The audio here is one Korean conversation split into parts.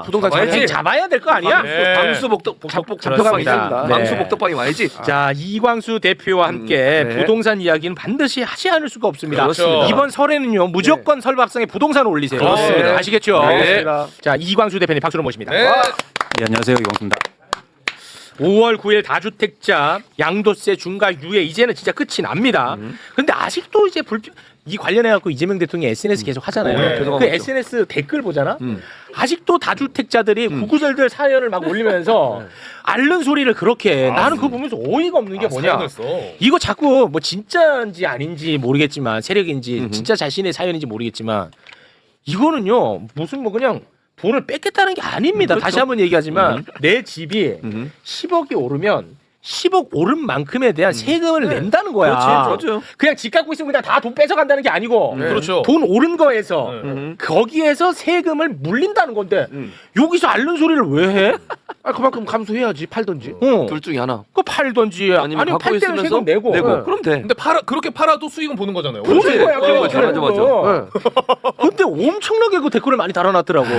부동산 잡아야 될 거 아니야? 방수 복덕방이 있습니다. 네. 방수 복덕방이 와야지. 자, 이광수 대표와 함께 네. 부동산 이야기는 반드시 하지 않을 수가 없습니다. 그렇습니다. 이번 설에는요 무조건 설박상에 부동산 올리세요. 그렇습니다. 아시겠죠? 네. 자, 이광수 대표님 박수로 모십니다. 네, 안녕하세요. 이광수입니다. 5월 9일 다주택자 양도세 중과 유예 이제는 진짜 끝이 납니다. 근데 아직도 이제 이 관련해 갖고 이재명 대통령이 SNS 계속 하잖아요. 계속 그 하고 있죠. SNS 댓글 보잖아. 아직도 다주택자들이 구구절절 사연을 막 올리면서 앓는 소리를 그렇게 해. 나는 그거 보면서 어이가 없는 게 뭐냐. 이거 자꾸 뭐 진짜인지 아닌지 모르겠지만 세력인지 진짜 자신의 사연인지 모르겠지만 이거는요 무슨 뭐 그냥 돈을 뺏겠다는 게 아닙니다. 그렇죠. 다시 한번 얘기하지만 내 집이 10억이 오르면 10억 오른 만큼에 대한 세금을 낸다는 거야. 그렇지, 맞아요. 그냥 집 갖고 있으면 그냥 다 돈 뺏어간다는 게 아니고 그렇죠. 돈 오른 거에서 거기에서 세금을 물린다는 건데 여기서 앓는 소리를 왜 해? 아 그만큼 감수해야지 팔던지. 둘 중에 하나. 그거 팔던지 아니면 아니면 갖고 팔 때는 있으면서 세금 내고. 그럼 돼. 근데 그렇게 팔아도 수익은 보는 거잖아요. 보는 거야. 맞아. 근데 엄청나게 그 댓글을 많이 달아놨더라고.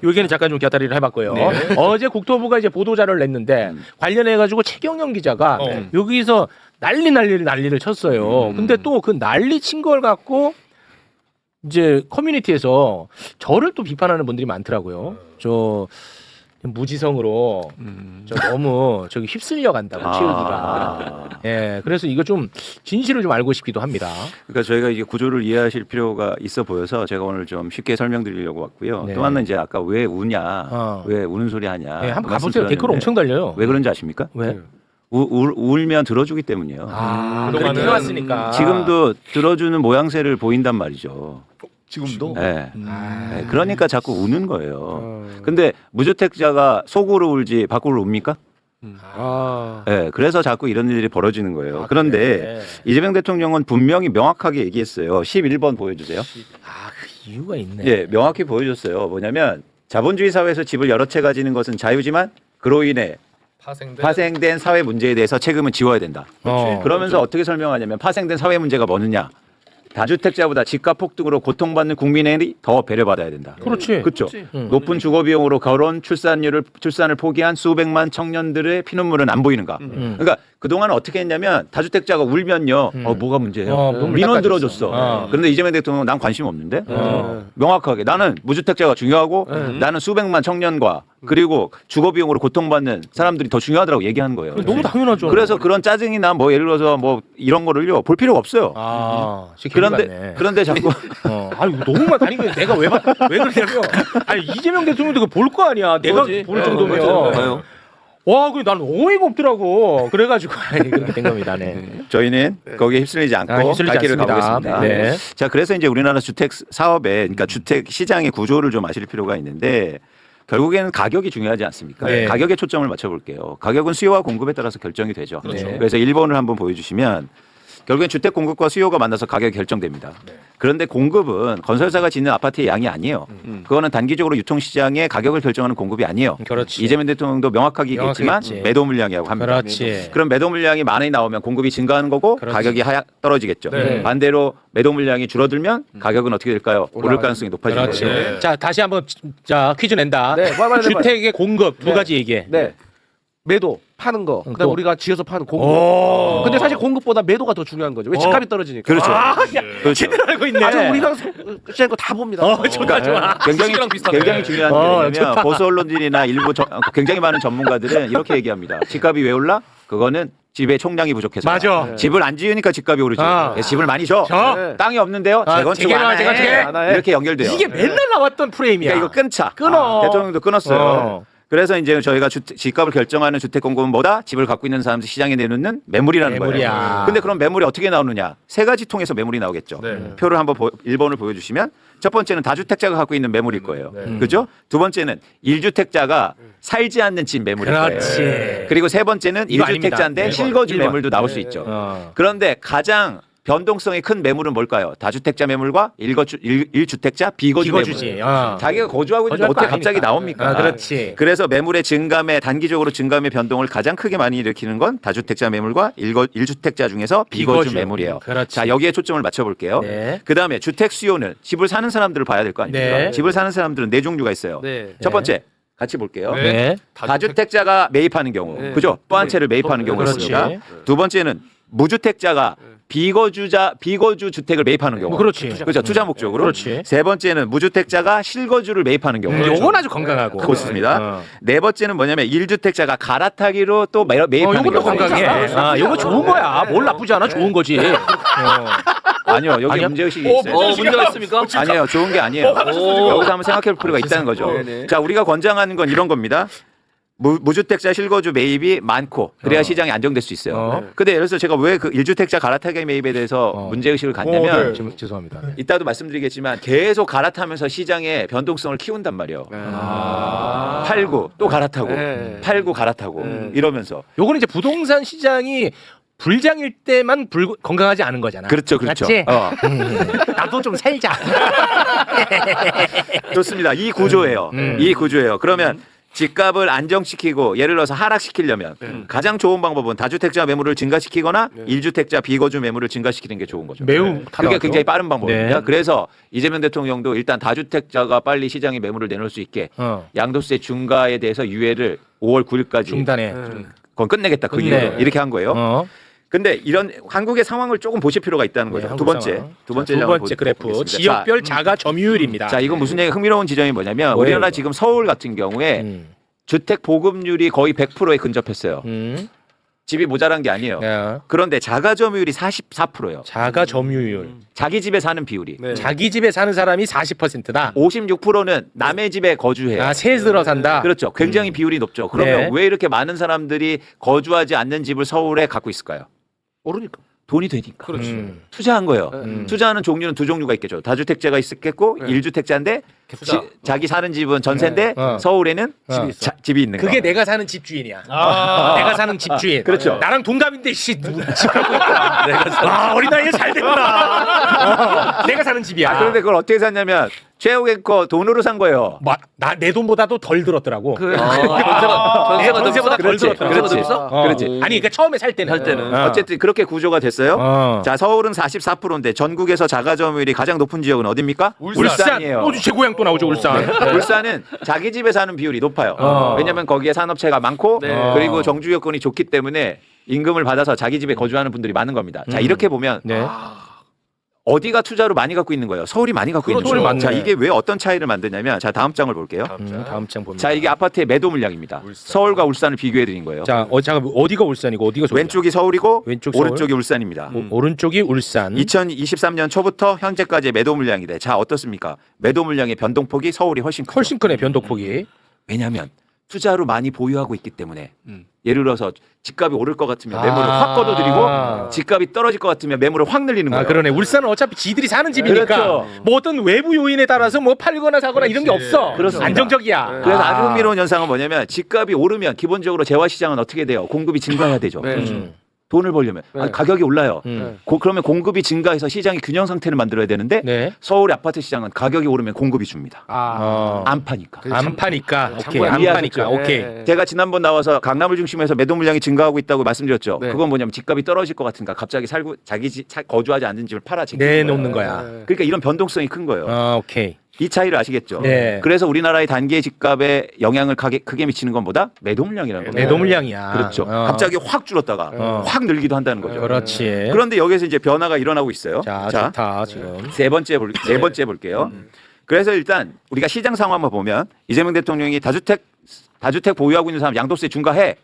여기는 잠깐 좀 곁다리를 해봤고요. 어제 국토부가 이제 보도자료를 냈는데 관련해가지고 최경영 기자가 여기서 난리를 쳤어요. 근데 또 그 난리 친 걸 갖고 이제 커뮤니티에서 저를 또 비판하는 분들이 많더라고요. 저 무지성으로 저 너무 저기 휩쓸려 간다고 키우기가. 예, 그래서 이거 좀 진실을 좀 알고 싶기도 합니다. 그러니까 저희가 이게 구조를 이해하실 필요가 있어 보여서 제가 오늘 좀 쉽게 설명드리려고 왔고요. 네. 또 하나는 이제 아까 왜 우냐, 왜 우는 소리 하냐. 예, 한번 그 말씀 가보세요. 댓글 드렸는데 엄청 달려요. 왜 그런지 아십니까? 왜? 울면 들어주기 때문이에요. 그렇게 그동안은- 해왔으니까. 지금도 들어주는 모양새를 보인단 말이죠. 지금도. 네. 네, 그러니까 자꾸 우는 거예요. 근데 무주택자가 속으로 울지 밖으로 웁니까? 네, 그래서 자꾸 이런 일이 벌어지는 거예요. 그런데 그래. 이재명 대통령은 분명히 명확하게 얘기했어요. 11번 보여주세요. 그 이유가 있네. 예, 명확히 보여줬어요. 뭐냐면 자본주의 사회에서 집을 여러 채 가지는 것은 자유지만 그로 인해 파생된 사회 문제에 대해서 책임은 지워야 된다. 그러면서 어떻게 설명하냐면 파생된 사회 문제가 뭐느냐? 다주택자보다 집값 폭등으로 고통받는 국민들이 더 배려받아야 된다. 그렇지. 그렇죠. 높은 주거 비용으로 결혼, 출산을 포기한 수백만 청년들의 피눈물은 안 보이는가? 그러니까 그동안은 어떻게 했냐면 다주택자가 울면요. 뭐가 문제예요? 민원 들어줬어. 그런데 이재명 대통령은 난 관심 없는데 명확하게 나는 무주택자가 중요하고 나는 수백만 청년과 그리고 주거 비용으로 고통받는 사람들이 더 중요하다고 얘기하는 거예요. 너무 당연하죠. 그래서 그런 짜증이나 뭐 예를 들어서 뭐 이런 거를요 볼 필요가 없어요. 그런데 자꾸 아유 너무 아니 내가 왜 그러냐면 아니 이재명 대통령도 볼 거 아니야. 내가 볼 정도면. 맞아요. 와, 그 나는 어이가 없더라고. 그래가지고 아니, 그렇게 된 겁니다. 네. 저희는 거기에 휩쓸리지 않고 휩쓸리지 갈 길을 않습니다. 가보겠습니다. 네. 자, 그래서 이제 우리나라 주택 사업에 그러니까 주택 시장의 구조를 좀 아실 필요가 있는데 결국에는 가격이 중요하지 않습니까? 네. 가격에 초점을 맞춰볼게요. 가격은 수요와 공급에 따라서 결정이 되죠. 그렇죠. 그래서 1번을 한번 보여주시면 결국엔 주택 공급과 수요가 만나서 가격이 결정됩니다. 그런데 공급은 건설사가 짓는 아파트의 양이 아니에요. 그거는 단기적으로 유통시장의 가격을 결정하는 공급이 아니에요. 그렇지. 이재명 대통령도 명확하게 얘기했지만 명확했지. 매도 물량이라고 합니다. 그렇지. 그럼 매도 물량이 많이 나오면 공급이 증가하는 거고 그렇지. 가격이 떨어지겠죠. 네. 반대로 매도 물량이 줄어들면 가격은 어떻게 될까요? 오를 가능성이 높아지는 그렇지. 거죠. 자, 다시 한번 자 퀴즈 낸다. 네, 빨리. 주택의 공급 두 가지 얘기해. 네. 매도 파는 거. 그다음 또? 우리가 지어서 파는 공급. 오. 근데 사실 공급보다 매도가 더 중요한 거죠. 왜 집값이 떨어지니까. 그렇죠. 야, 제대로 알고 있네. 아주 우리가 시장 거다 봅니다. 좋다, 좋아. 시기랑 굉장히 중요한 게 뭐냐면 좋다. 보수 언론들이나 일부 굉장히 많은 전문가들은 이렇게 얘기합니다. 집값이 왜 올라? 그거는 집의 총량이 부족해서. 맞아. 집을 안 지으니까 집값이 오르죠. 그래서 집을 많이 줘. 줘. 땅이 없는데요. 재건축 안 해. 재건축 안 해. 이렇게 연결돼요. 이게 맨날 나왔던 프레임이야. 그러니까 이거 끊자. 끊어. 대통령도 끊었어요. 그래서 이제 저희가 집값을 결정하는 주택 공급은 뭐다? 집을 갖고 있는 사람들 시장에 내놓는 매물이라는 매물이야. 거예요. 근데 그럼 매물이 어떻게 나오느냐? 세 가지 통해서 매물이 나오겠죠. 네. 표를 한번 1번을 보여주시면 첫 번째는 다주택자가 갖고 있는 매물일 거예요. 그죠? 두 번째는 1주택자가 살지 않는 집 매물일 그렇지. 거예요. 그리고 세 번째는 이거 1주택자인데 아닙니다. 실거주 1번. 매물도 나올 수 있죠. 그런데 가장 변동성이 큰 매물은 뭘까요? 다주택자 매물과 1주택자 비거주 비거주지. 매물. 자기가 거주하고 있는데 거주할 거 어떻게 갑자기 아니니까. 나옵니까? 그렇지. 그래서 매물의 단기적으로 증감의 변동을 가장 크게 많이 일으키는 건 다주택자 매물과 1주택자 중에서 비거주 매물이에요. 그렇지. 자, 여기에 초점을 맞춰볼게요. 네. 그다음에 주택 수요는 집을 사는 사람들을 봐야 될 거 아닙니까? 네. 집을 사는 사람들은 네 종류가 있어요. 네. 첫 번째, 같이 볼게요. 네. 다주택자가 매입하는 경우, 네. 그죠? 또 한 채를 매입하는 경우가 그렇지. 있습니다. 두 번째는 무주택자가 비거주 주택을 매입하는 경우. 그렇지. 그렇죠. 투자 목적으로. 그렇지. 세 번째는 무주택자가 실거주를 매입하는 경우. 요건 아주 건강하고. 그렇습니다. 네 번째는 뭐냐면 1주택자가 갈아타기로 또 매입하는 요것도 경우. 건강해. 요거 좋은 거야. 뭘 나쁘지 않아. 좋은 거지. 아니요. 여기 아니야? 문제의식이 있어요. 문제가 있습니까? 아니에요. 좋은 게 아니에요. 여기서 한번 생각해 볼 필요가 있다는 거죠. 네네. 자, 우리가 권장하는 건 이런 겁니다. 무주택자 실거주 매입이 많고 그래야 시장이 안정될 수 있어요. 근데 예를 들어서 제가 왜 그 1주택자 갈아타기 매입에 대해서 문제의식을 갖냐면 죄송합니다. 이따도 말씀드리겠지만 계속 갈아타면서 시장의 변동성을 키운단 말이에요. 팔고 또 갈아타고 네. 팔고 갈아타고 이러면서. 요거는 이제 부동산 시장이 불장일 때만 건강하지 않은 거잖아. 그렇죠. 그렇죠. 맞지? 나도 좀 살자. 좋습니다. 이 구조예요. 이 구조예요. 그러면 집값을 안정시키고 예를 들어서 하락시키려면 가장 좋은 방법은 다주택자 매물을 증가시키거나 1주택자 비거주 매물을 증가시키는 게 좋은 거죠. 매우 그게 타당하죠. 굉장히 빠른 방법입니다. 네. 그래서 이재명 대통령도 일단 다주택자가 빨리 시장에 매물을 내놓을 수 있게 양도세 중과에 대해서 유예를 5월 9일까지 중단해. 그건 끝내겠다. 그 끝내. 이유로 이렇게 한 거예요. 근데 이런 한국의 상황을 조금 보실 필요가 있다는 거죠. 네, 두 번째 두 장을 번째 그래프 보겠습니다. 지역별 자가 점유율입니다. 자, 이건 무슨 얘기 흥미로운 지점이 뭐냐면 뭐예요, 우리나라 이거? 지금 서울 같은 경우에 주택 보급률이 거의 100%에 근접했어요. 집이 모자란 게 아니에요. 네. 그런데 자가 점유율이 44%예요. 자가 점유율. 자기 집에 사는 비율이. 네. 자기 집에 사는 사람이 40%다. 56%는 남의 집에 거주해요. 아, 새 들어 산다. 그렇죠. 굉장히 비율이 높죠. 그러면 네. 왜 이렇게 많은 사람들이 거주하지 않는 집을 서울에 갖고 있을까요? 모르니까. 돈이 되니까. 그렇지. 투자한 거예요. 투자하는 종류는 두 종류가 있겠죠. 다주택자가 있겠고 1주택자인데 자기 사는 집은 전세인데 서울에는 집이 있는 거. 그게 내가 사는 집주인이야. 내가 사는 집주인. 그렇죠. 나랑 동갑인데 집 갖고 있다. 어린 나이에 잘 됐구나. 내가 사는 집이야. 그런데 그걸 어떻게 샀냐면 최욱 앵커 돈으로 산 거예요. 내 돈보다도 덜 들었더라고. 전세가 전세보다 덜 그렇지. 들었더라고. 그렇지. 그렇지. 아니 그러니까 처음에 살 때는. 어쨌든 그렇게 구조가 됐어요. 자, 서울은 44%인데 전국에서 자가 점유율이 가장 높은 지역은 어디입니까? 울산이에요. 제 고향 또 나오죠 울산. 울산은 자기 집에 사는 비율이 높아요. 왜냐하면 거기에 산업체가 많고 그리고 정주 여건이 좋기 때문에 임금을 받아서 자기 집에 거주하는 분들이 많은 겁니다. 자, 이렇게 보면 네. 어디가 투자로 많이 갖고 있는 거예요? 서울이 많이 갖고 있는 서울이 거예요. 많네. 자, 이게 왜 어떤 차이를 만드냐면 자, 다음 장을 볼게요. 다음 장 봅니다. 자, 이게 아파트의 매도 물량입니다. 서울과 울산을 비교해 드린 거예요. 자, 잠깐 어디가 울산이고 어디가 서울이야? 왼쪽이 서울이고 왼쪽 서울? 오른쪽이 울산입니다. 오른쪽이 울산. 2023년 초부터 현재까지의 매도 물량이래. 자, 어떻습니까? 매도 물량의 변동폭이 서울이 훨씬 크죠. 훨씬 크네 변동폭이. 왜냐하면 투자로 많이 보유하고 있기 때문에 예를 들어서 집값이 오를 것 같으면 매물을 확 걷어들이고 집값이 떨어질 것 같으면 매물을 확 늘리는 거예요. 그러네. 울산은 어차피 지들이 사는 집이니까 그렇죠. 뭐 어떤 외부 요인에 따라서 뭐 팔거나 사거나 이런 게 없어. 그렇습니다. 안정적이야. 그래서 아주 흥미로운 현상은 뭐냐면 집값이 오르면 기본적으로 재화시장은 어떻게 돼요? 공급이 증가해야 되죠. 돈을 벌려면 가격이 올라요. 그러면 공급이 증가해서 시장이 균형 상태를 만들어야 되는데 네. 서울 아파트 시장은 가격이 오르면 공급이 줍니다. 안 파니까. 안 파니까. 오케이. 안 이해하셨죠? 파니까. 오케이. 제가 지난번 나와서 강남을 중심으로 해서 매도 물량이 증가하고 있다고 말씀드렸죠. 그건 뭐냐면 집값이 떨어질 것 같으니까 갑자기 자기 거주하지 않는 집을 팔아 내놓는 거야. 그러니까 이런 변동성이 큰 거예요. 오케이. 이 차이를 아시겠죠? 네. 그래서 우리나라의 단기 집값에 영향을 크게 미치는 건 뭐다? 매도 물량이라는 겁니다. 매도 물량이야. 그렇죠. 갑자기 확 줄었다가 확 늘기도 한다는 거죠. 그렇지. 그런데 여기서 이제 변화가 일어나고 있어요. 자, 좋다 지금. 네 번째 볼게요. 그래서 일단 우리가 시장 상황만 보면 이재명 대통령이 다주택 보유하고 있는 사람 양도세 중과해.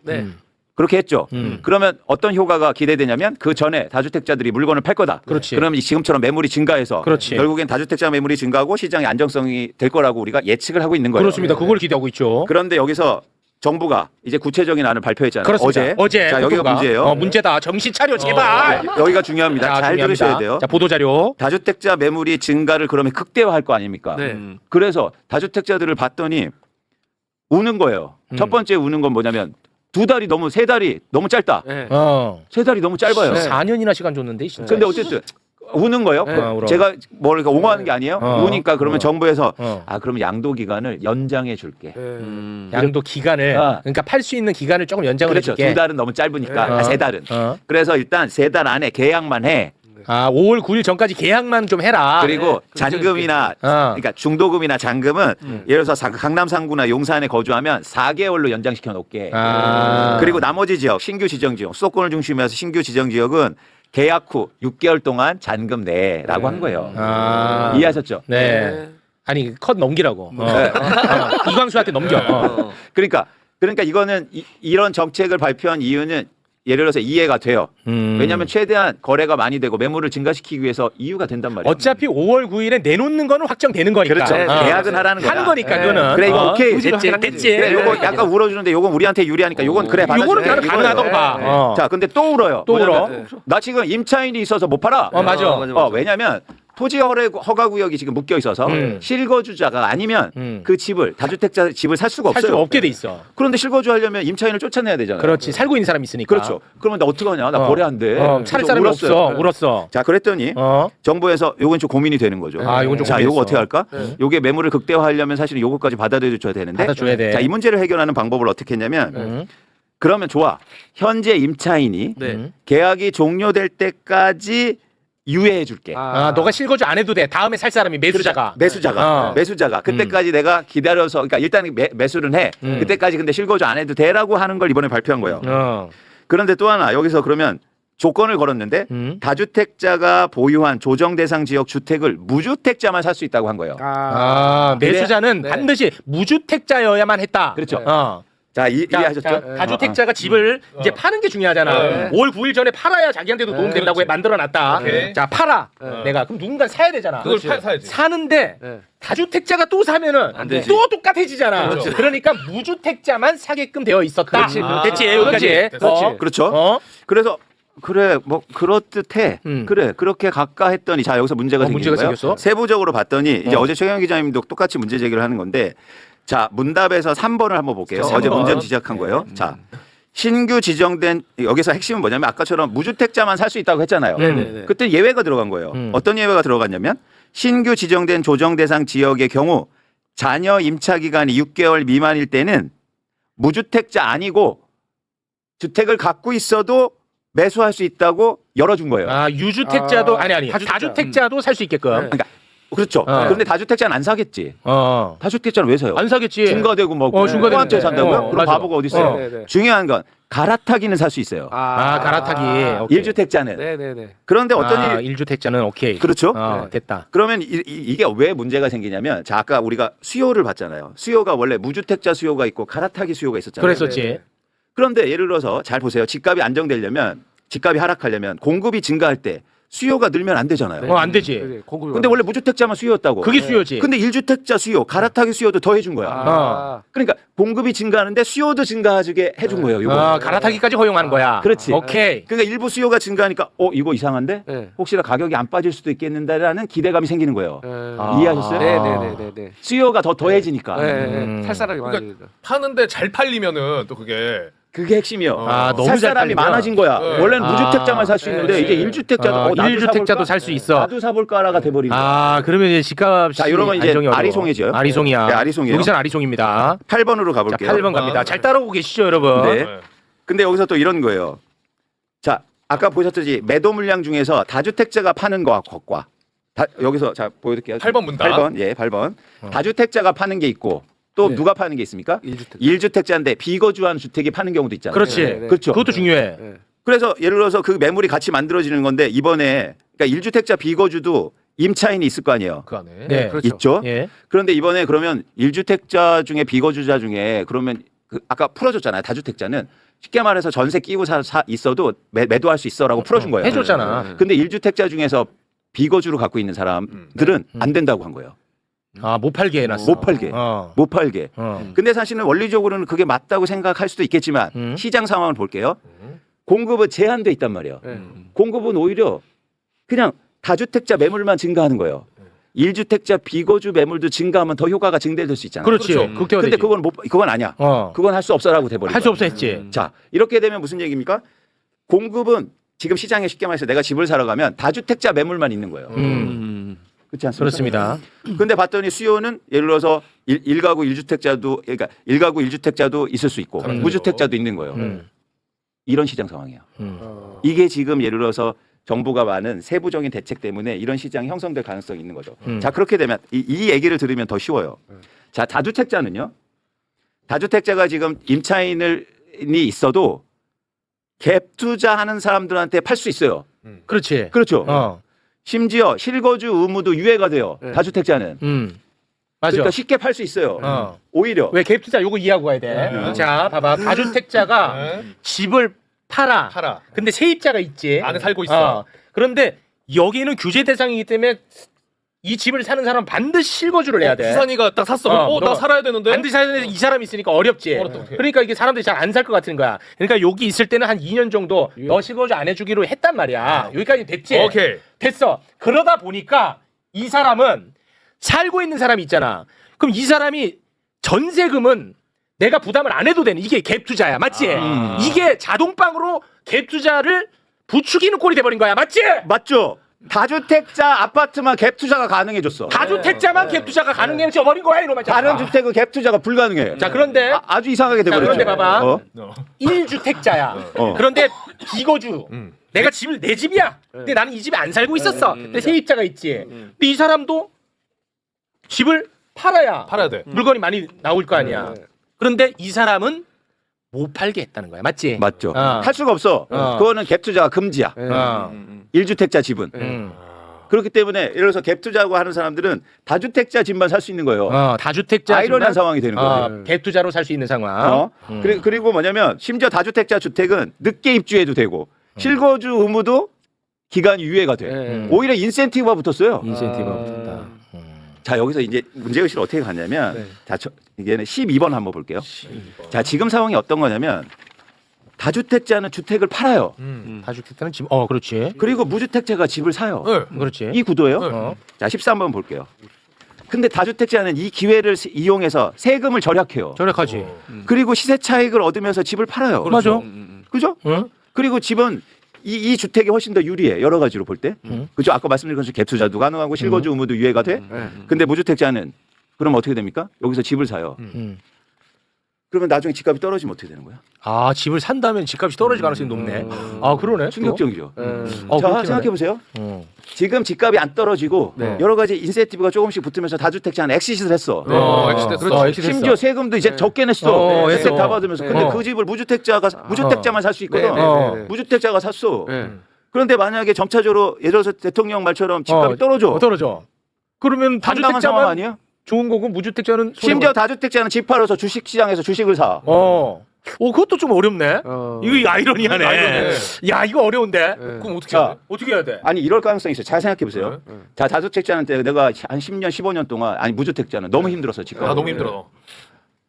그렇게 했죠. 그러면 어떤 효과가 기대되냐면 그 전에 다주택자들이 물건을 팔 거다. 그렇지. 그러면 지금처럼 매물이 증가해서 그렇지. 결국엔 다주택자 매물이 증가하고 시장의 안정성이 될 거라고 우리가 예측을 하고 있는 거예요. 그렇습니다. 그걸 기대하고 있죠. 그런데 여기서 정부가 이제 구체적인 안을 발표했잖아요. 그렇습니다. 어제 자, 여기가 국토부가. 문제예요. 문제다. 정신 차려 제발. 여기가 중요합니다. 잘 중요합니다. 들으셔야 돼요. 자, 보도 자료. 다주택자 매물이 증가를 그러면 극대화할 거 아닙니까? 그래서 다주택자들을 봤더니 우는 거예요. 첫 번째 우는 건 뭐냐면 세 달이 너무 짧다. 세 달이 너무 짧아요. 4년이나 시간 줬는데 진짜. 근데 어쨌든 우는 거예요. 울어. 제가 뭘 옹호하는 게 아니에요. 우니까 그러면 정부에서 어. 그러면 양도 기간을 연장해 줄게. 양도 기간을 그러니까 팔 수 있는 기간을 조금 연장을 그렇죠. 해줄게. 2달은 너무 짧으니까 3달은. 그래서 일단 3달 안에 계약만 해. 아 5월 9일 전까지 계약만 좀 해라. 그리고 잔금이나 그러니까 중도금이나 잔금은 예를 들어서 강남 상구나 용산에 거주하면 4개월로 연장시켜 놓게. 그리고 나머지 지역, 신규 지정 지역, 수도권을 중심으로 해서 신규 지정 지역은 계약 후 6개월 동안 잔금 내라고 한 거예요. 이해하셨죠? 네. 아니 컷 넘기라고. 이광수한테 넘겨. 그러니까 이거는 이런 정책을 발표한 이유는 예를 들어서 이해가 돼요. 왜냐하면 최대한 거래가 많이 되고 매물을 증가시키기 위해서 이유가 된단 말이에요. 어차피 5월 9일에 내놓는 거는 확정되는 거니까. 그렇죠. 계약은 하라는 거야. 하는 거니까 그거는. 그래 이거 오케이. 됐지. 그래 요거 약간 울어주는데 요건 우리한테 유리하니까 요건 그래 받아주네. 요거는 나는 가능하다고 봐. 자 근데 또 울어요. 또 울어. 나 지금 임차인이 있어서 못 팔아. 맞아. 왜냐면 토지 허가 구역이 지금 묶여 있어서 실거주자가 아니면 그 집을 다주택자 집을 살 수가 살 없어요. 수가 없게 돼 있어. 그런데 실거주 하려면 임차인을 쫓아내야 되잖아요. 그렇지. 살고 있는 사람이 있으니까. 그렇죠. 그러면 나 어떡하냐? 나 거래 안 돼. 차릴 사람이 없어. 울었어. 자, 그랬더니 정부에서 요건 좀 고민이 되는 거죠. 요건 좀 자, 고민했어. 요거 어떻게 할까? 요게 매물을 극대화하려면 사실은 요거까지 받아들여줘야 되는데. 받아줘야 돼. 자, 이 문제를 해결하는 방법을 어떻게 했냐면 그러면 좋아. 현재 임차인이 계약이 종료될 때까지 유예해 줄게. 너가 실거주 안 해도 돼. 다음에 살 사람이 매수자가. 매수자가 그때까지 내가 기다려서 그러니까 일단 매수는 해. 그때까지 근데 실거주 안 해도 돼라고 하는 걸 이번에 발표한 거예요. 그런데 또 하나 여기서 그러면 조건을 걸었는데 다주택자가 보유한 조정 대상 지역 주택을 무주택자만 살 수 있다고 한 거예요. 매수자는 반드시 무주택자여야만 했다. 그렇죠. 자, 이해하셨죠? 다주택자가 집을 이제 파는 게 중요하잖아. 5월 9일 전에 팔아야 자기한테도 도움 된다고 만들어놨다. 자, 팔아. 내가 그럼 누군가 사야 되잖아. 그걸 사야지. 사는데 다주택자가 또 사면은 또 똑같아지잖아. 그러니까 무주택자만 사게끔 되어 있었다. 됐지? 여기까지. 그렇죠. 그래서 그래 뭐 그렇듯해. 그래 그렇게 가까 했더니 자 여기서 문제가 생긴 거예요. 세부적으로 봤더니 이제 어제 최경영 기자님도 똑같이 문제 제기를 하는 건데. 자, 문답에서 3번을 한번 볼게요. 어제 문제 지적한 거예요. 자, 신규 지정된 여기서 핵심은 뭐냐면 아까처럼 무주택자만 살 수 있다고 했잖아요. 그때 예외가 들어간 거예요. 어떤 예외가 들어갔냐면 신규 지정된 조정 대상 지역의 경우 자녀 임차 기간이 6개월 미만일 때는 무주택자 아니고 주택을 갖고 있어도 매수할 수 있다고 열어준 거예요. 유주택자도 아니 다주택자도 살 수 있게끔. 그러니까 그렇죠. 그런데 다주택자는 안 사겠지. 다주택자는 왜 사요? 안 사겠지. 중과되고 뭐 중과한테 산다고요? 그럼 바보가 어디 있어요? 중요한 건 갈아타기는 살 수 있어요. 갈아타기. 1주택자는. 그런데 어떤 1주택자는 오케이. 그렇죠. 됐다. 그러면 이게 왜 문제가 생기냐면 자 아까 우리가 수요를 봤잖아요. 수요가 원래 무주택자 수요가 있고 갈아타기 수요가 있었잖아요. 그랬었지. 그런데 예를 들어서 잘 보세요. 집값이 안정되려면 집값이 하락하려면 공급이 증가할 때 수요가 늘면 안 되잖아요. 안 되지. 근데 원래 무주택자만 수요였다고. 그게 수요지. 근데 1주택자 수요, 갈아타기 수요도 더해준 거야. 그러니까 공급이 증가하는데 수요도 증가하게 해준 거예요. 이거. 갈아타기까지 허용하는 거야. 그렇지. 오케이. 그러니까 일부 수요가 증가하니까 이거 이상한데? 혹시나 가격이 안 빠질 수도 있겠는데라는 기대감이 생기는 거예요. 이해하셨어요? 네네네. 수요가 더해지니까. 살 사람이 많으니까. 파는데 잘 팔리면은 또 그게 핵심이요. 너무 살 잘 사람이 팔리면. 많아진 거야. 원래는 무주택자만 살 수 있는데 이제 1주택자도 1주택자도 살 수 있어. 나도 사볼까라가 돼버린 거야. 그러면 이제 집값이 자, 이러면 이제 안정이 어려워. 아리송이죠. 아리송이야. 네, 아리송이에요. 여기서는 아리송입니다. 8번으로 자, 가볼게요. 8번 갑니다. 잘 따라오고 계시죠, 여러분? 네. 근데 여기서 또 이런 거예요. 자, 아까 보셨듯이 매도 물량 중에서 다주택자가 파는 것과 여기서 자 보여드릴게요. 8번 문답. 8번. 예, 8번. 다주택자가 파는 게 있고 또 누가 파는 게 있습니까? 1주택자인데 비거주한 주택이 파는 경우도 있잖아요. 그렇지. 그렇죠. 그것도 중요해. 그래서 예를 들어서 그 매물이 같이 만들어지는 건데 이번에 그러니까 1주택자 비거주도 임차인이 있을 거 아니에요. 그 안에. 네. 있죠. 예. 그런데 이번에 그러면 1주택자 중에 비거주자 중에 그러면 아까 풀어줬잖아요. 다주택자는 쉽게 말해서 전세 끼고 있어도 매도할 수 있어라고 풀어준 거예요. 해줬잖아. 근데 1주택자 중에서 비거주로 갖고 있는 사람들은 안 된다고 한 거예요. 못 팔게 해놨어. 못 팔게. 근데 사실은 원리적으로는 그게 맞다고 생각할 수도 있겠지만 시장 상황을 볼게요. 공급은 제한돼 있단 말이에요. 공급은 오히려 그냥 다주택자 매물만 증가하는 거예요. 1주택자 비거주 매물도 증가하면 더 효과가 증대될 수 있잖아요. 그렇지. 그렇죠. 근데 그건 아니야. 그건 할 수 없어라고 돼버리고. 할 수 없어 했지. 자, 이렇게 되면 무슨 얘기입니까? 공급은 지금 시장에 쉽게 말해서 내가 집을 사러 가면 다주택자 매물만 있는 거예요. 그렇지 않습니까? 그렇습니다. 근데 봤더니 수요는 예를 들어서 1가구 1주택자도 그러니까 1가구 1주택자도 있을 수 있고 무주택자도 있는 거예요. 이런 시장 상황이에요. 이게 지금 예를 들어서 정보가 많은 세부적인 대책 때문에 이런 시장이 형성될 가능성이 있는 거죠. 자, 그렇게 되면 이 얘기를 들으면 더 쉬워요. 자, 다주택자는요. 다주택자가 지금 임차인이 있어도 갭 투자하는 사람들한테 팔 수 있어요. 그렇지. 그렇죠. 심지어 실거주 의무도 유예가 돼요. 네. 다주택자는. 맞아. 그러니까 쉽게 팔 수 있어요. 오히려. 왜 갭 투자 요거 이해하고 가야 돼. 자, 봐봐. 다주택자가 네. 집을 팔아. 근데 세입자가 있지. 안에 살고 있어. 그런데 여기는 규제 대상이기 때문에 이 집을 사는 사람은 반드시 실거주를 해야 돼. 수산이가 딱 샀어. 나 그럼 살아야 되는데. 반드시 사야 되는데 이 사람이 있으니까 어렵지. 어떡해. 그러니까 이게 사람들이 잘 안 살 것 같은 거야. 그러니까 여기 있을 때는 한 2년 정도 너 실거주 안 해주기로 했단 말이야. 여기까지 됐지. 오케이. 됐어. 그러다 보니까 이 사람은 살고 있는 사람이 있잖아. 그럼 이 사람이 전세금은 내가 부담을 안 해도 되는 이게 갭 투자야. 맞지? 이게 자동방으로 갭 투자를 부추기는 꼴이 돼버린 거야. 맞지? 맞죠? 다주택자 아파트만 갭 투자가 가능해졌어. 다주택자만 갭 투자가 가능해져버린 거야. 이놈아. 다른 주택은 갭 투자가 불가능해. 자, 그런데 아주 이상하게 자, 돼버렸죠. 그런데 봐봐. 어? 1주택자야. 그런데 비거주. 내가 집을 내 집이야. 근데 나는 이 집에 안 살고 있었어. 근데 세입자가 있지. 근데 이 사람도 집을 팔아야 돼. 물건이 많이 나올 거 아니야. 그런데 이 사람은 못 팔게 했다는 거야. 맞지? 맞죠. 어. 할 수가 없어. 그거는 갭 투자가 금지야. 어. 1주택자 집은. 그렇기 때문에 예를 들어서 갭 투자하고 하는 사람들은 다주택자 집만 살 수 있는 거예요. 다주택자 아이러니한 집만, 상황이 되는 거예요. 갭 투자로 살 수 있는 상황. 그리고 뭐냐면 심지어 다주택자 주택은 늦게 입주해도 되고 실거주 의무도 기간이 유예가 돼. 오히려 인센티브가 붙었어요. 인센티브가 붙었다. 자, 여기서 이제 문제의식을 어떻게 갔냐면 자, 이제는 12번 한번 볼게요. 자, 지금 상황이 어떤 거냐면 다주택자는 주택을 팔아요. 다주택자는 집, 그렇지. 그리고 무주택자가 집을 사요. 그렇지. 이 구도예요. 어. 자, 13번 볼게요. 근데 다주택자는 이 기회를 이용해서 세금을 절약해요. 절약하지. 그리고 시세 차익을 얻으면서 집을 팔아요. 맞아. 그죠? 응? 그리고 집은 이 주택이 훨씬 더 유리해. 여러 가지로 볼 때. 그죠? 아까 말씀드린 것처럼 갭 투자도 가능하고 실거주 의무도 유예가 돼. 근데 무주택자는 그럼 어떻게 됩니까? 여기서 집을 사요. 그러면 나중에 집값이 떨어지면 어떻게 되는 거야? 집을 산다면 집값이 떨어질 가능성이 높네. 그러네. 충격적이죠. 그렇긴 자, 하네. 생각해 보세요. 지금 집값이 안 떨어지고 여러 가지 인센티브가 조금씩 붙으면서 다주택자는 엑시트를 했어. 엑시트 엑시트 했어. 심지어 세금도 이제 적게 냈어. 했어. 혜택 다 받으면서. 근데 그 집을 무주택자만 살 수 있거든. 무주택자가 샀어. 그런데 만약에 점차적으로 예를 들어서 대통령 말처럼 집값이 떨어져. 떨어져. 그러면 황당한 상황 다주택자만 아니야? 좋은 거고 무주택자는 심지어 다주택자는 집 팔아서 주식시장에서 주식을 사. 그것도 좀 어렵네. 이거 아이러니하네. 아이러니해. 야, 이거 어려운데. 그럼 어떻게 자, 해야 돼? 어떻게 해야 돼? 아니 이럴 가능성이 있어요. 잘 생각해 보세요. 자, 다주택자는 때 내가 한 10년, 15년 동안 아니 무주택자는 너무 힘들었어 집값. 너무 힘들어.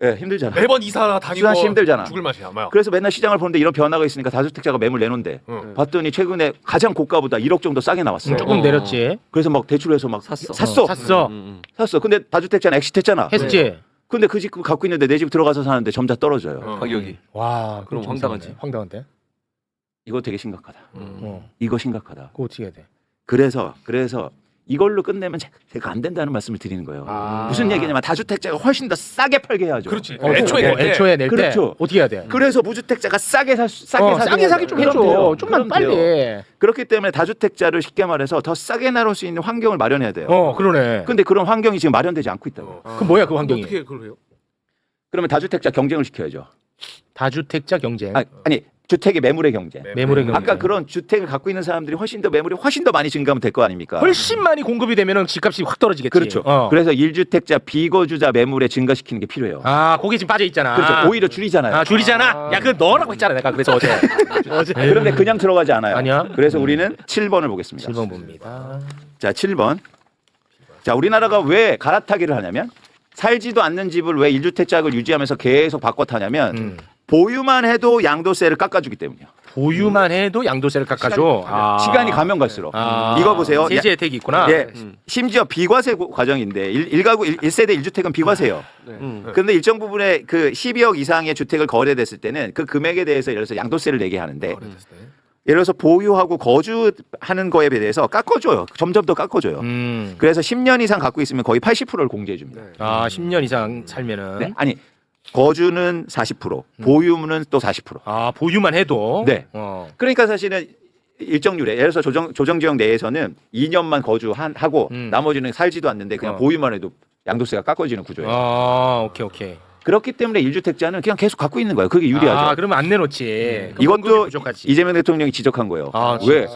예, 힘들잖아. 매번 이사 다니고 수산 씨 힘들잖아. 죽을 맛이야. 아마요. 그래서 맨날 시장을 보는데 이런 변화가 있으니까 다주택자가 매물 내놓는데 봤더니 최근에 가장 고가보다 1억 정도 싸게 나왔어. 조금 내렸지. 그래서 막 대출해서 막 샀어. 샀어. 근데 다주택자는 엑시트했잖아. 했지. 근데 그 집 갖고 있는데 내 집 들어가서 사는데 점차 떨어져요. 가격이. 와, 그럼 황당하지. 황당한데. 이거 되게 심각하다. 어. 이거 심각하다. 그거 어떻게 해야 돼? 그래서 이걸로 끝내면 제가 안 된다는 말씀을 드리는 거예요. 무슨 얘기냐면 다주택자가 훨씬 더 싸게 팔게 해야죠. 그렇지. 애초에 낼 때 그렇죠. 어떻게 해야 돼? 그래서 무주택자가 싸게 싸게 좀 해줘. 좀만 빨리. 그렇기 때문에 다주택자를 쉽게 말해서 더 싸게 나올 수 있는 환경을 마련해야 돼요. 그러네. 근데 그런 환경이 지금 마련되지 않고 있다고. 그 뭐야 그 환경이? 어떻게 그걸 해요? 그러면 다주택자 경쟁을 시켜야죠. 다주택자 경쟁. 아니 주택의 매물의 경쟁. 매물의 경쟁. 아까 그런 주택을 갖고 있는 사람들이 매물이 훨씬 더 많이 증가하면 될 거 아닙니까? 훨씬 많이 공급이 되면은 집값이 확 떨어지겠지. 그렇죠. 그래서 1주택자 비거주자 매물에 증가시키는 게 필요해요. 거기 지금 빠져 있잖아. 그렇죠. 오히려 줄이잖아요. 줄이잖아. 야, 그거 넣으라고 했잖아. 내가 그래서 어제. 그런데 그냥 들어가지 않아요. 아니야. 그래서 우리는 7번을 보겠습니다. 7번 봅니다. 자, 7번. 자, 우리나라가 왜 갈아타기를 하냐면 살지도 않는 집을 왜 1주택자를 유지하면서 계속 바꿔 타냐면 보유만 해도 양도세를 깎아주기 때문이에요. 보유만 해도 양도세를 깎아줘. 시간이 가면 갈수록. 이거 보세요. 세제 혜택이 있구나. 예, 심지어 비과세 과정인데 1가구 1세대 1주택은 비과세요. 그런데 일정 부분의 그 12억 이상의 주택을 거래됐을 때는 그 금액에 대해서 예를 들어서 양도세를 내게 하는데 예를 들어서 보유하고 거주하는 거에 대해서 깎아줘요. 점점 더 깎아줘요. 그래서 10년 이상 갖고 있으면 거의 80%를 공제해 줍니다. 10년 이상 살면은. 네, 아니 거주는 40%, 보유는 또 40%. 보유만 해도. 네. 그러니까 사실은 일정률에 예를 들어서 조정지역 내에서는 2년만 거주하고 나머지는 살지도 않는데 그냥 보유만 해도 양도세가 깎아지는 구조예요. 오케이. 그렇기 때문에 1주택자는 그냥 계속 갖고 있는 거예요. 그게 유리하죠. 그러면 안 내놓지. 그럼 이것도 공급이 부족하지. 이재명 대통령이 지적한 거예요.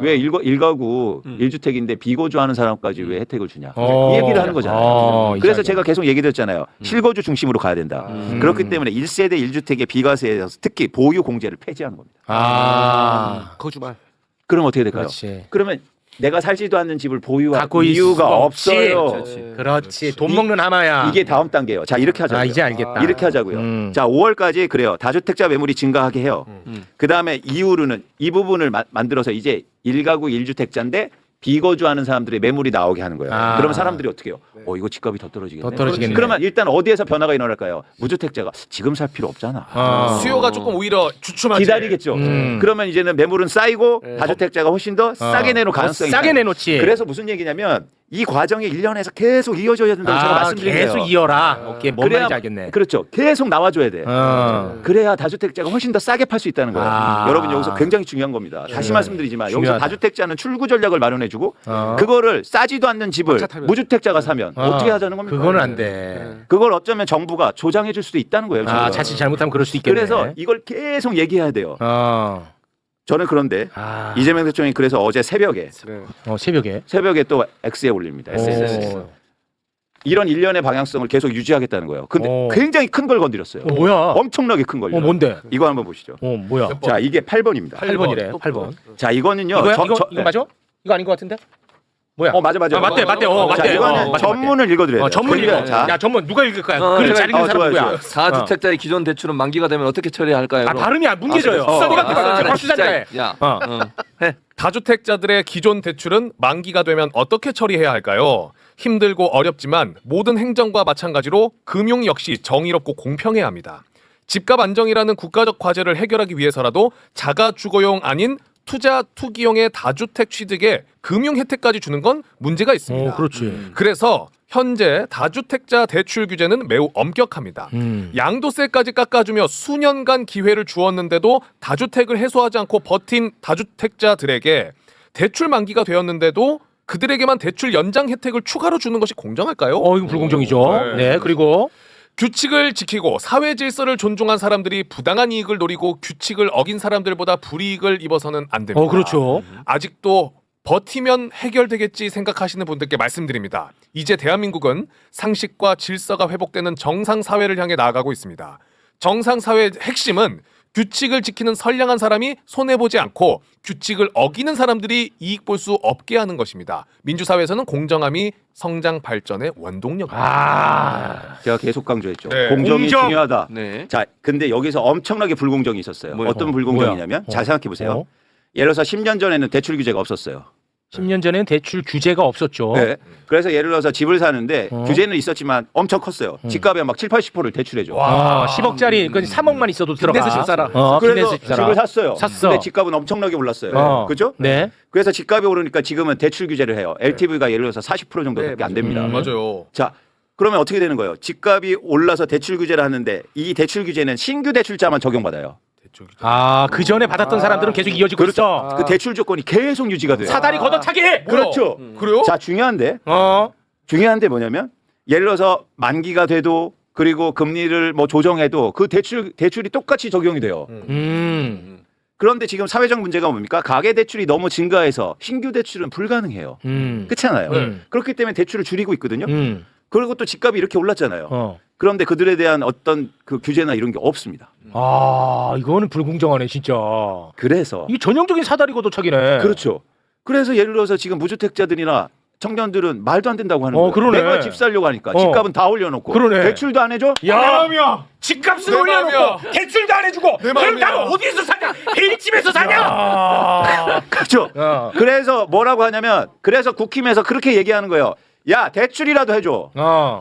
왜 일가구 1주택인데 비거주하는 사람까지 왜 혜택을 주냐. 이 얘기를 하는 거잖아요. 그래서 제가 계속 얘기 드렸잖아요. 실거주 중심으로 가야 된다. 그렇기 때문에 1세대 1주택의 비과세에서 특히 보유 공제를 폐지하는 겁니다. 거주말. 그럼 어떻게 될까요? 그렇지. 그러면 내가 살지도 않는 집을 보유할 갖고 이유가 있을 수가 없어요. 그렇지. 돈 먹는 하마야. 이게 다음 단계예요. 자, 이렇게 하자고요. 이제 알겠다. 이렇게 하자고요. 자, 5월까지 그래요. 다주택자 매물이 증가하게 해요. 그다음에 이후로는 이 부분을 만들어서 이제 1가구 1주택자인데 비거주하는 사람들의 매물이 나오게 하는 거예요. 그러면 사람들이 어떻게 해요? 이거 집값이 더 떨어지겠네. 더 떨어지겠네. 그러면 일단 어디에서 변화가 일어날까요? 무주택자가 지금 살 필요 없잖아. 수요가 조금 오히려 주춤하지. 기다리겠죠. 그러면 이제는 매물은 쌓이고 다주택자가 훨씬 더 싸게 내놓을 가능성이 싸게 있어요. 내놓지. 그래서 무슨 얘기냐면 이 과정이 1년에서 계속 이어져야 된다고 제가 말씀드린 거예요. 계속 이어라. 오케이. 뭔 그래야- 말인지 알겠네. 그렇죠. 계속 나와줘야 돼. 그래야 다주택자가 훨씬 더 싸게 팔 수 있다는 거예요. 여러분 여기서 굉장히 중요한 겁니다. 다시 말씀드리지만 여기서 중요하다. 다주택자는 출구 전략을 마련해주고 그거를 싸지도 않는 집을 타면. 무주택자가 사면 어떻게 하자는 겁니까? 그거는 안 돼. 그걸 어쩌면 정부가 조장해줄 수도 있다는 거예요. 지금. 자칫 잘못하면 그럴 수 있겠네. 그래서 이걸 계속 얘기해야 돼요. 저는 그런데 이재명 대통령이 그래서 어제 새벽에 새벽에 또 X에 올립니다. SNS. 오. 이런 일련의 방향성을 계속 유지하겠다는 거예요. 근데 오. 굉장히 큰 걸 건드렸어요. 뭐야? 엄청나게 큰 걸요. 뭔데? 이거 한번 보시죠. 뭐야? 자, 이게 8번입니다. 8번이래. 8번. 자, 이거는요. 이거야? 저- 이거 저- 이거 맞아? 이거 아닌 것 같은데? 뭐야? 맞아. 맞대. 자, 맞대. 이거는 맞대. 전문을 읽어드려야 돼요. 전문 읽어. 자, 야, 전문 누가 읽을 거야? 글을 잘 읽는 사람 좋아요, 누구야? 좋아요. 4주택자의 기존 대출은 만기가 되면 어떻게 처리할까요? 발음이 뭉개져요. 그래서- 수사대가 나 수사대. 야. 다주택자들의 기존 대출은 만기가 되면 어떻게 처리해야 할까요? 힘들고 어렵지만 모든 행정과 마찬가지로 금융 역시 정의롭고 공평해야 합니다. 집값 안정이라는 국가적 과제를 해결하기 위해서라도 자가 주거용 아닌 투기용의 다주택 취득에 금융 혜택까지 주는 건 문제가 있습니다. 그렇지. 그래서 현재 다주택자 대출 규제는 매우 엄격합니다. 양도세까지 깎아주며 수년간 기회를 주었는데도 다주택을 해소하지 않고 버틴 다주택자들에게 대출 만기가 되었는데도 그들에게만 대출 연장 혜택을 추가로 주는 것이 공정할까요? 이거 불공정이죠. 네, 그리고 규칙을 지키고 사회 질서를 존중한 사람들이 부당한 이익을 노리고 규칙을 어긴 사람들보다 불이익을 입어서는 안 됩니다. 그렇죠. 아직도 버티면 해결되겠지 생각하시는 분들께 말씀드립니다. 이제 대한민국은 상식과 질서가 회복되는 정상 사회를 향해 나아가고 있습니다. 정상 사회의 핵심은 규칙을 지키는 선량한 사람이 손해보지 않고 규칙을 어기는 사람들이 이익 볼 수 없게 하는 것입니다. 민주사회에서는 공정함이 성장 발전의 원동력입니다. 제가 계속 강조했죠. 네. 공정이 공정. 중요하다. 네. 자, 근데 여기서 엄청나게 불공정이 있었어요. 어떤 불공정이냐면 잘 생각해 보세요. 예를 들어서 10년 전에는 대출 규제가 없었어요. 10년 전에는 대출 규제가 없었죠. 네. 그래서 예를 들어서 집을 사는데 규제는 있었지만 엄청 컸어요. 집값의 막 7-80%를 대출해줘. 10억짜리, 3억만 있어도 들어가. 김대수 집 사라. 그래서 김대수 집 사라. 집을 샀어요. 샀어. 근데 집값은 엄청나게 올랐어요. 그죠? 네. 그래서 집값이 오르니까 지금은 대출 규제를 해요. LTV가 예를 들어서 40% 정도밖에 안 됩니다. 맞아요. 자, 그러면 어떻게 되는 거예요? 집값이 올라서 대출 규제를 하는데 이 대출 규제는 신규 대출자만 적용받아요. 그 전에 받았던 사람들은 계속 이어지고 있어. 그 대출 조건이 계속 유지가 돼요. 사다리 걷어차기. 그렇죠. 그래요? 자, 중요한데 뭐냐면 예를 들어서 만기가 돼도 그리고 금리를 뭐 조정해도 그 대출이 똑같이 적용이 돼요. 그런데 지금 사회적 문제가 뭡니까? 가계 대출이 너무 증가해서 신규 대출은 불가능해요. 그렇잖아요. 그렇기 때문에 대출을 줄이고 있거든요. 그리고 또 집값이 이렇게 올랐잖아요. 그런데 그들에 대한 어떤 그 규제나 이런 게 없습니다. 이거는 불공정하네, 진짜. 그래서 이게 전형적인 사다리 걷어차기네. 그렇죠. 그래서 예를 들어서 지금 무주택자들이나 청년들은 말도 안 된다고 하는 거예요. 그러네. 내가 집 살려고 하니까 집값은 다 올려놓고 그러네. 대출도 안 해줘? 야, 집값을 내 올려놓고 마음이야. 대출도 안 해주고 그럼 마음이야. 나는 어디에서 사냐? 베일집에서 사냐? 그렇죠. 그래서 뭐라고 하냐면 그래서 국힘에서 그렇게 얘기하는 거예요. 야, 대출이라도 해줘.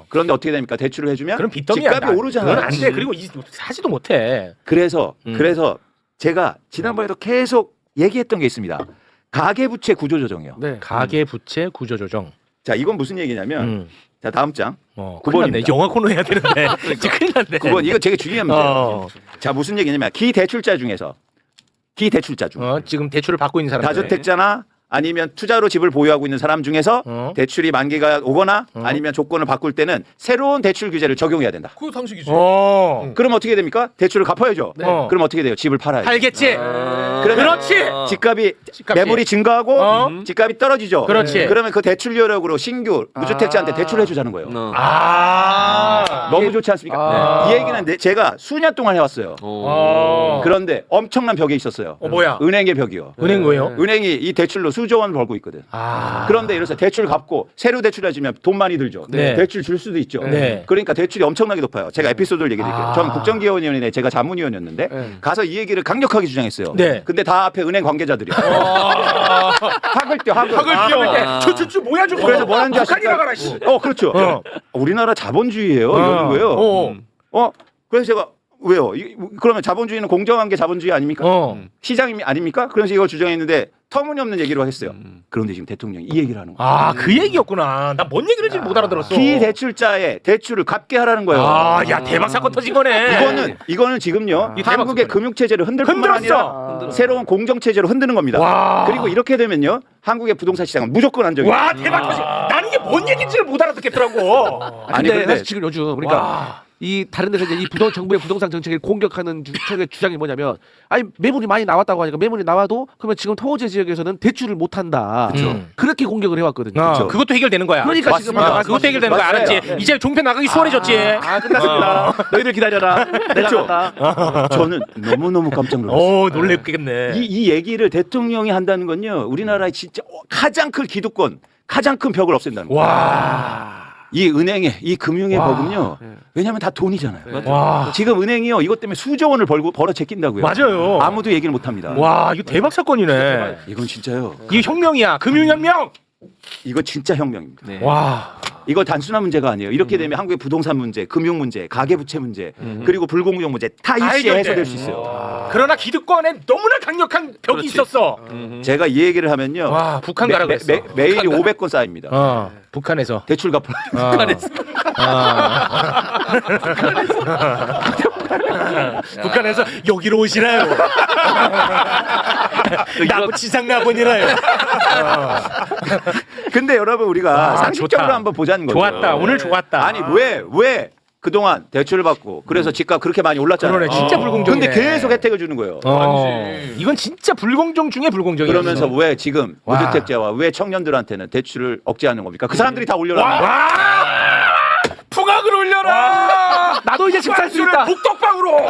그런데 어떻게 됩니까? 대출을 해주면 그럼 빚더미야. 집값이 오르잖아요. 그건 안 돼. 그리고 사지도 못해. 그래서 제가 지난번에도 계속 얘기했던 게 있습니다. 가계부채 구조조정이요. 네. 가계부채 구조조정. 자, 이건 무슨 얘기냐면 자, 다음 장. 큰일 났네. 영화 코너 해야 되는데. 진짜 큰일 났네. 9번 이거 되게 중요한 문제예요. 자, 무슨 얘기냐면 기대출자 중에서 기대출자 중 지금 대출을 받고 있는 사람들. 다주택자나 아니면 투자로 집을 보유하고 있는 사람 중에서 대출이 만기가 오거나 아니면 조건을 바꿀 때는 새로운 대출 규제를 적용해야 된다. 그 상식이지. 그럼 어떻게 됩니까? 대출을 갚아야죠. 네. 그럼 어떻게 돼요? 집을 팔아야죠. 팔겠지. 그러면 그렇지. 집값이 집값이. 매물이 증가하고 집값이 떨어지죠. 그렇지. 그러면 그 대출 여력으로 신규 무주택자한테 대출해 주자는 거예요. 너무 좋지 않습니까? 이 얘기는 제가 수년 동안 해왔어요. 그런데 엄청난 벽에 있었어요. 뭐야? 은행의 벽이요. 은행 뭐예요? 은행이 이 대출로 수조 원 벌고 있거든. 그런데 이래서 대출 갚고 새로 대출해주면 돈 많이 들죠. 네. 대출 줄 수도 있죠. 네. 그러니까 대출이 엄청나게 높아요. 제가 에피소드를 얘기해 드릴게요. 전 국정기원위원회 제가 자문위원이었는데 가서 이 얘기를 강력하게 주장했어요. 네. 근데 다 앞에 은행 관계자들이야. 학을 뛰어. 저 뭐야 저거? 그래서 뭐 하는지 북한이 아실까요? 나가라 씨. 그렇죠. 우리나라 자본주의예요. 이러는 거예요. 그래서 제가 왜요? 그러면 자본주의는 공정한 게 자본주의 아닙니까? 시장 아닙니까? 그래서 이걸 주장했는데 터무니없는 얘기로 했어요. 그런데 지금 대통령이 이 얘기를 하는 거예요. 그 얘기였구나. 나 뭔 얘기를 지금 못 알아들었어. 기대출자의 대출을 갚게 하라는 거예요. 야 대박 사건 터진 거네. 이거는 지금요. 이 대박 한국의 사건이네. 금융체제를 흔들 뿐만 아니라 새로운 공정체제로 흔드는 겁니다. 그리고 이렇게 되면요. 한국의 부동산 시장은 무조건 안정이에요. 와 대박 터지. 나는 이게 뭔 얘기인지를 못 알아듣겠더라고. 아니 근데 근데 사실 지금 요즘 그러니까 이 다른 데서 이제 이 정부의 부동산 정책을 공격하는 주장이 뭐냐면 아니 매물이 많이 나왔다고 하니까 매물이 나와도 그러면 지금 토호제 지역에서는 대출을 못 한다. 그렇게 공격을 해왔거든요. 그것도 해결되는 거야. 그러니까 지금 그것도 해결되는 거야. 알았지? 이제 종편 나가기 수월해졌지. 끝났습니다. 너희들 기다려라. 내가 간다. 저는 너무너무 깜짝 놀랐어요. 놀랬겠네. 이 얘기를 대통령이 한다는 건요. 우리나라의 진짜 가장 큰 기득권, 가장 큰 벽을 없앤다는 거예요. 이 은행의 이 금융의 벽은요. 왜냐하면 다 돈이잖아요. 지금 은행이요 이것 때문에 수조 원을 벌어 제낀다고요. 맞아요. 아무도 얘기를 못합니다. 와 이거 대박 사건이네. 이건 진짜요. 이게 혁명이야. 금융혁명. 이거 진짜 혁명입니다. 네. 와. 이거 단순한 문제가 아니에요. 이렇게 되면 한국의 부동산 문제, 금융 문제, 가계부채 문제, 그리고 불공정 문제 다 일시에 해소될 수 있어요. 그러나 기득권에 너무나 강력한 벽이 있었어. 제가 이 얘기를 하면요. 와 북한 가라 그랬어. 매일이 500건 쌓입니다. 북한에서. 대출 갚을. 북한에서 여기로 오시나요? 나무 지상낙원이라요. 근데 여러분 우리가 상식적으로 좋다. 한번 보자는 거죠. 좋았다. 오늘 좋았다. 아니 왜 그동안 대출을 받고 그래서 집값 그렇게 많이 올랐잖아요. 그러네. 진짜 불공정이네. 근데 계속 혜택을 주는 거예요. 이건 진짜 불공정 중에 불공정이야. 그러면서 왜 지금 무주택자와 왜 청년들한테는 대출을 억제하는 겁니까? 그 사람들이 다 올려라. 풍악을 올려라. 나도 이제 집 살 수 있다. 북덕방으로.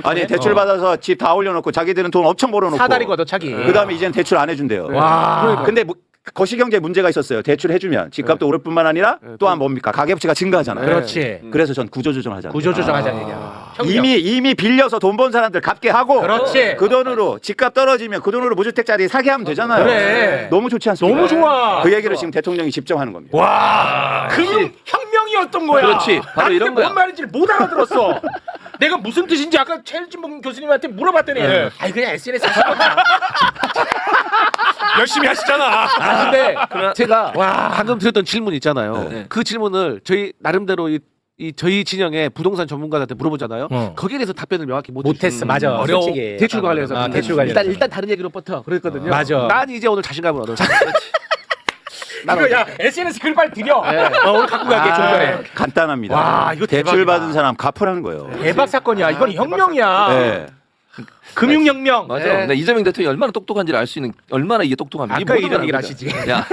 아니 대출 받아서 집 다 올려놓고 자기들은 돈 엄청 벌어놓고 사다리 걷어 차기. 그다음에 이제는 대출 안 해준대요. 와. 근데 거시경제 문제가 있었어요. 대출 해주면 집값도 오를 뿐만 아니라 또한 뭡니까 가계부채가 증가하잖아요. 그렇지. 그래서 전 구조조정하자. 구조조정하자는 얘기야. 혁명. 이미 빌려서 돈 번 사람들 갚게 하고 그렇지. 그 돈으로 집값 떨어지면 그 돈으로 무주택자들이 사게 하면 되잖아요. 그래. 너무 좋지 않습니까? 너무 좋아. 그 얘기를 지금 대통령이 직접 하는 겁니다. 와. 금융 혁명이었던 거야. 그렇지. 바로 나는 이런 이게 뭔 거야. 말인지를 못 알아들었어. 내가 무슨 뜻인지 아까 최일진 교수님한테 물어봤더니 아니 그냥 SNS 하시거나. 열심히 하시잖아. 근데 제가 방금 드렸던 질문 있잖아요. 그 질문을 저희 나름대로 저희 진영의 부동산 전문가한테 물어보잖아요. 거기에 대해서 답변을 명확히 못했어. 맞아. 어려워. 솔직히. 대출과 관련해서. 대출 관련해서. 일단 다른 얘기로 버텨. 그랬거든요. 맞아. 난 이제 오늘 자신감을 얻었어. 이거 야 SNS 글 빨리 드려. 오늘 갖고 갈게 중간에. 간단합니다. 와, 이거 대출 대박이다. 받은 사람 갚으라는 거예요. 대박 사건이야. 이건 혁명이야. 네. 금융혁명. 맞아. 근데 이재명 대통령이 얼마나 똑똑한지를 알 수 있는 얼마나 이게 똑똑합니까? 아까 이런 얘기를 하시지. 야,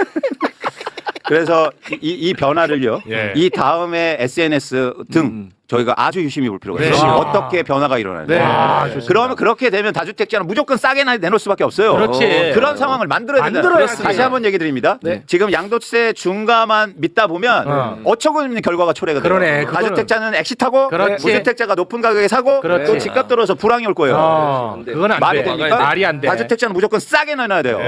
그래서 이 변화를요. 이 다음에 SNS 등 저희가 아주 유심히 볼 필요가 있어요. 어떻게 변화가 일어나는지. 그러면 그렇게 되면 다주택자는 무조건 싸게 내놓을 수밖에 없어요. 그렇지. 그런 상황을 만들어야 된다. 만들어야지. 다시 한번 얘기 드립니다. 지금 양도세 중과만 믿다 보면 어처구니없는 결과가 초래가 돼요. 그러네. 그거는- 다주택자는 엑시트하고 그렇지. 무주택자가 높은 가격에 사고 그렇지. 또 집값 떨어져서 불황이 올 거예요. 그건 안 말이 돼. 됩니까? 말이 안 돼. 다주택자는 무조건 싸게 내놔야 돼요.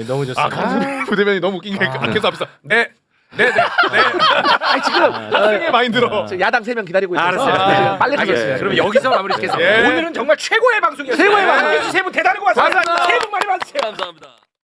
너무 좋습니다. 강승민 부대변이 너무 웃긴 게 계속 앞에서 아니 지금 학생의 많이 들어. 야당 3명 기다리고 있어서 알았어요. 빨리 알겠습니다. 가겠습니다. 그럼 여기서 마무리 짓겠습니다. 오늘은 정말 최고의 방송이었어요. 최고의 방송. 세분 대단히 고맙습니다. 새해 복 많이 받으세요. 감사합니다.